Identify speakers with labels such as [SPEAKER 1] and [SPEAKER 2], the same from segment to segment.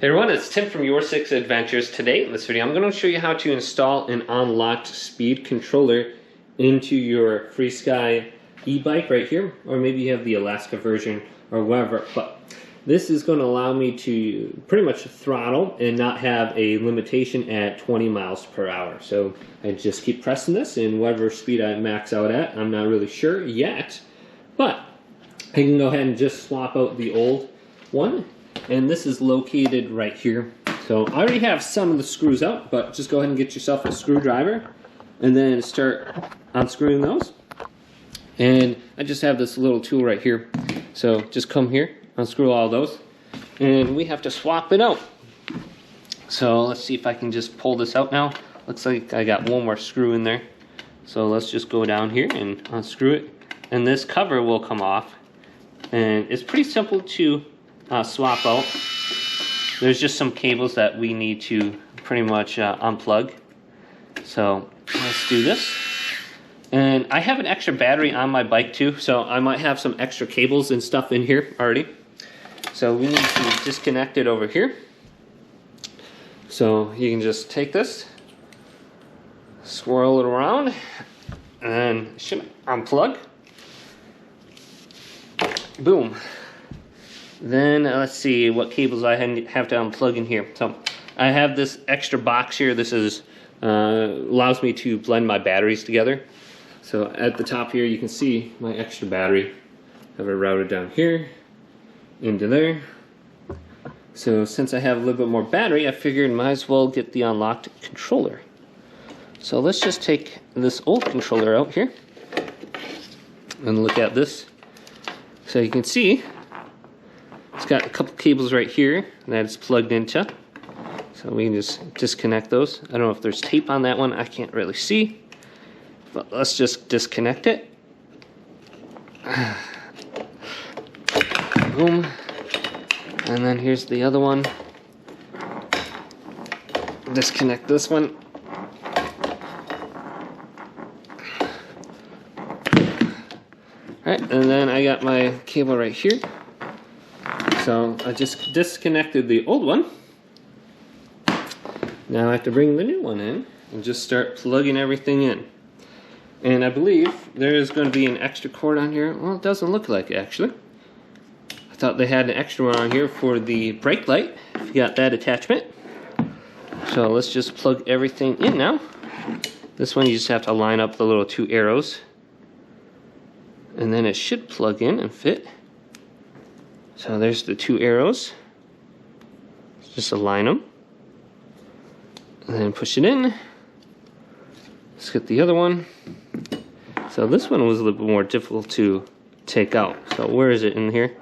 [SPEAKER 1] Hey everyone, it's Tim from Your 6 Adventures. Today in this video I'm going to show you how to install an unlocked speed controller into your FreeSky e-bike right here, or maybe you have the Alaska version or whatever, but this is going to allow me to pretty much throttle and not have a limitation at 20 miles per hour. So I just keep pressing this and whatever speed I max out at, I'm not really sure yet, but I can go ahead and just swap out the old one. And this is located right here. So I already have some of the screws out, but just go ahead and get yourself a screwdriver and then start unscrewing those. And I just have this little tool right here. So just come here, unscrew all those, and we have to swap it out. So let's see if I can just pull this out now. Looks like I got one more screw in there. So let's just go down here and unscrew it. And this cover will come off. And it's pretty simple to swap out. There's just some cables that we need to pretty much unplug. So let's do this. And I have an extra battery on my bike too, so I might have some extra cables and stuff in here already. So we need to disconnect it over here. So you can just take this, swirl it around, and should unplug. Boom. Then let's see what cables I have to unplug in here. So I have this extra box here. This is allows me to blend my batteries together. So at the top here you can see my extra battery. I have it routed down here into there. So since I have a little bit more battery, I figured might as well get the unlocked controller. So let's just take this old controller out here and look at this. So you can see it's got a couple cables right here that it's plugged into. So we can just disconnect those. I don't know if there's tape on that one. I can't really see. But let's just disconnect it. Boom. And then here's the other one. Disconnect this one. Alright, and then I got my cable right here. So I just disconnected the old one. Now I have to bring the new one in and just start plugging everything in. And I believe there is going to be an extra cord on here. Well, it doesn't look like it actually. I thought they had an extra one on here for the brake light, if you got that attachment. So let's just plug everything in now. This one you just have to line up the little two arrows. And then it should plug in and fit. So there's the two arrows. Just align them. And then push it in. Let's get the other one. So this one was a little bit more difficult to take out. So where is it in here?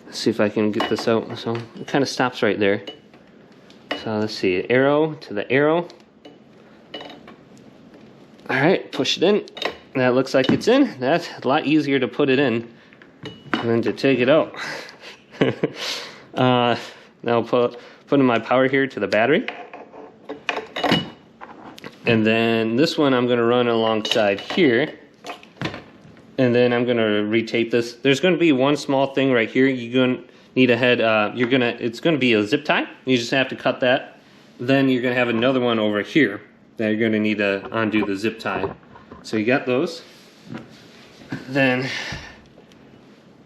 [SPEAKER 1] Let's see if I can get this out. So it kind of stops right there. So let's see, arrow to the arrow. Alright, push it in. That looks like it's in. That's a lot easier to put it in than to take it out. Now I'll put in my power here to the battery. And then this one I'm going to run alongside here. And then I'm going to retape this. There's going to be one small thing right here. You're going to need a head. It's going to be a zip tie. You just have to cut that. Then you're going to have another one over here that you're going to need to undo the zip tie. So you got those. Then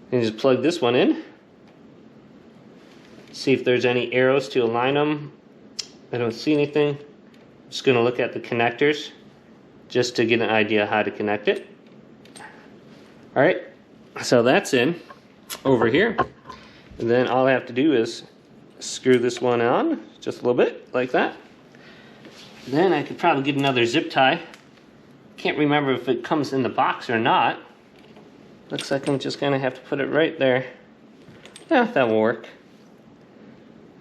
[SPEAKER 1] you just plug this one in. See if there's any arrows to align them. I don't see anything. I'm just going to look at the connectors just to get an idea how to connect it. Alright, so that's in over here. And then all I have to do is screw this one on just a little bit like that. Then I could probably get another zip tie. Can't remember if it comes in the box or not. Looks like I'm just gonna have to put it right there. Yeah, that will work.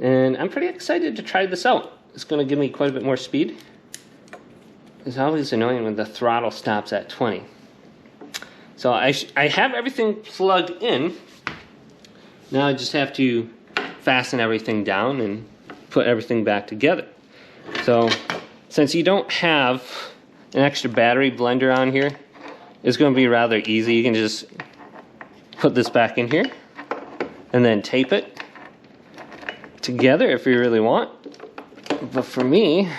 [SPEAKER 1] And I'm pretty excited to try this out. It's gonna give me quite a bit more speed. It's always annoying when the throttle stops at 20. So I have everything plugged in. Now I just have to fasten everything down and put everything back together. So since you don't have an extra battery blender on here, it's going to be rather easy. You can just put this back in here and then tape it together if you really want. But for me,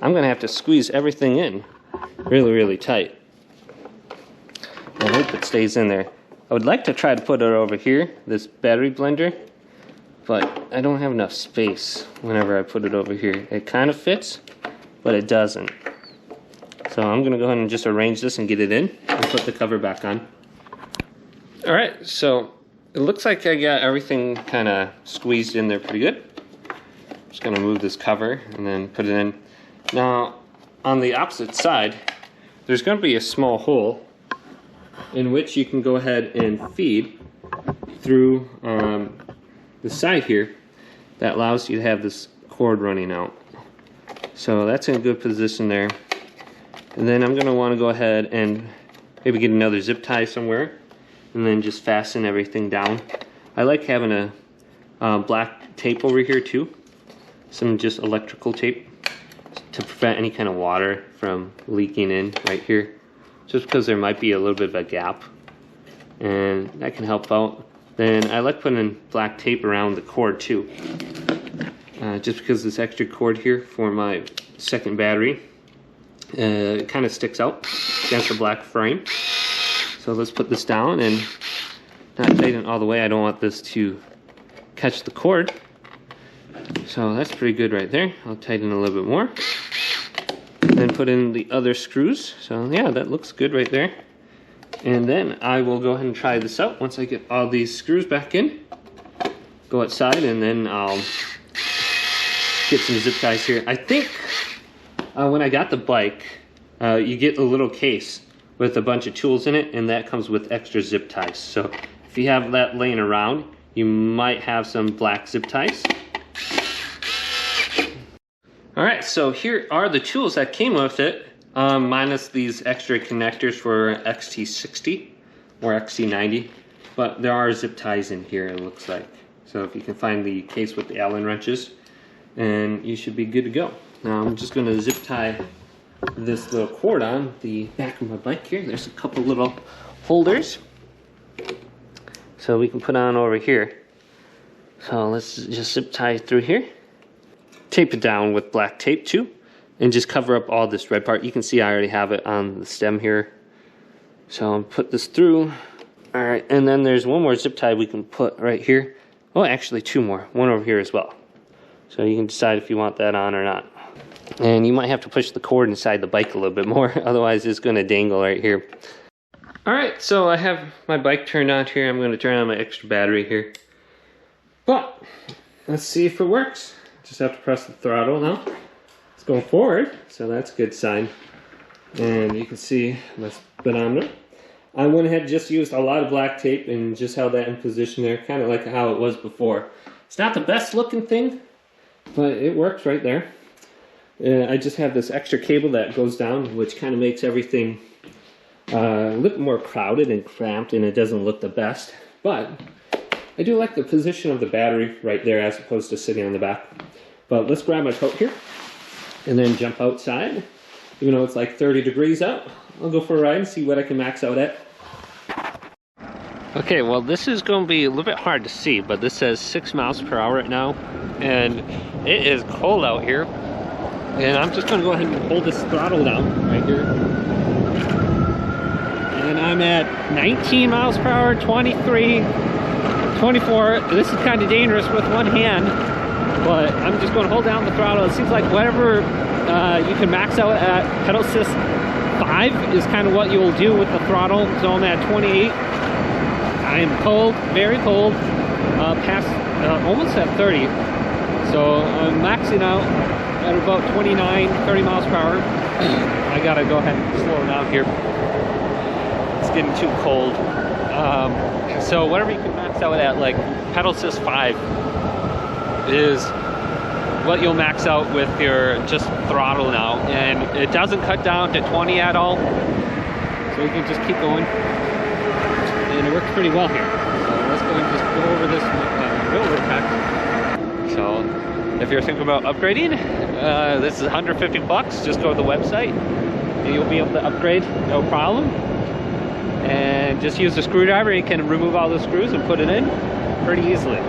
[SPEAKER 1] I'm gonna have to squeeze everything in really, really tight. I hope it stays in there. I would like to try to put it over here, this battery blender, but I don't have enough space whenever I put it over here. It kind of fits, but it doesn't. So I'm gonna go ahead and just arrange this and get it in and put the cover back on. All right, so it looks like I got everything kind of squeezed in there pretty good. Just gonna move this cover and then put it in. Now, on the opposite side, there's gonna be a small hole in which you can go ahead and feed through the side here that allows you to have this cord running out. So that's in a good position there. And then I'm gonna wanna go ahead and maybe get another zip tie somewhere and then just fasten everything down. I like having a black tape over here too. Some just electrical tape to prevent any kind of water from leaking in right here. Just because there might be a little bit of a gap. And that can help out. Then I like putting black tape around the cord too. Just because this extra cord here for my second battery, it kind of sticks out against the black frame. So let's put this down and not tighten all the way. I don't want this to catch the cord. So that's pretty good right there. I'll tighten a little bit more. Then put in the other screws. So yeah, that looks good right there. And then I will go ahead and try this out once I get all these screws back in. Go outside and then I'll get some zip ties here. I think when I got the bike, you get a little case with a bunch of tools in it, and that comes with extra zip ties. So if you have that laying around, you might have some black zip ties. All right, so here are the tools that came with it, minus these extra connectors for XT60 or XT90, but there are zip ties in here, it looks like. So if you can find the case with the Allen wrenches, and you should be good to go. Now I'm just gonna zip tie this little cord on the back of my bike here. There's a couple little holders, so we can put on over here. So let's just zip tie through here. Tape it down with black tape too, and just cover up all this red part. You can see I already have it on the stem here. So I'll put this through. All right, and then there's one more zip tie we can put right here. Oh, actually two more, one over here as well. So you can decide if you want that on or not. And you might have to push the cord inside the bike a little bit more, otherwise it's gonna dangle right here. All right, so I have my bike turned on here. I'm gonna turn on my extra battery here. But, let's see if it works. Just have to press the throttle now. It's going forward, so that's a good sign. And you can see my speedometer. I went ahead and just used a lot of black tape and just held that in position there, kind of like how it was before. It's not the best looking thing, but it works right there. I just have this extra cable that goes down, which kind of makes everything a little more crowded and cramped, and it doesn't look the best. But I do like the position of the battery right there as opposed to sitting on the back. But let's grab my coat here and then jump outside. Even though it's like 30 degrees out, I'll go for a ride and see what I can max out at. Okay, well this is going to be a little bit hard to see, but this says 6 miles per hour right now, and it is cold out here. And I'm just going to go ahead and hold this throttle down right here. And I'm at 19 miles per hour, 23, 24. This is kind of dangerous with one hand, but I'm just going to hold down the throttle. It seems like whatever you can max out at pedal assist 5 is kind of what you'll do with the throttle. So I'm at 28. I am cold, very cold, past almost at 30. So I'm maxing out at about 29, 30 miles per hour. I gotta go ahead and slow down here. It's getting too cold. So whatever you can max out at, like pedal assist 5 is what you'll max out with your just throttle now. And it doesn't cut down to 20 at all. So you can just keep going. And it works pretty well here. So let's go and just go over this railroad pack. So if you're thinking about upgrading, this is 150 bucks. Just go to the website and you'll be able to upgrade, no problem. And just use the screwdriver. You can remove all the screws and put it in pretty easily.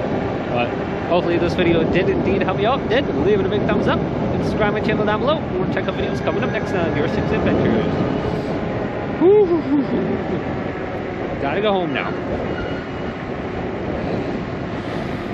[SPEAKER 1] But Hopefully this video did indeed help you out. Did, leave it a big thumbs up. And subscribe my channel down below. We'll check out videos coming up next on your 6 adventures. Gotta go home now.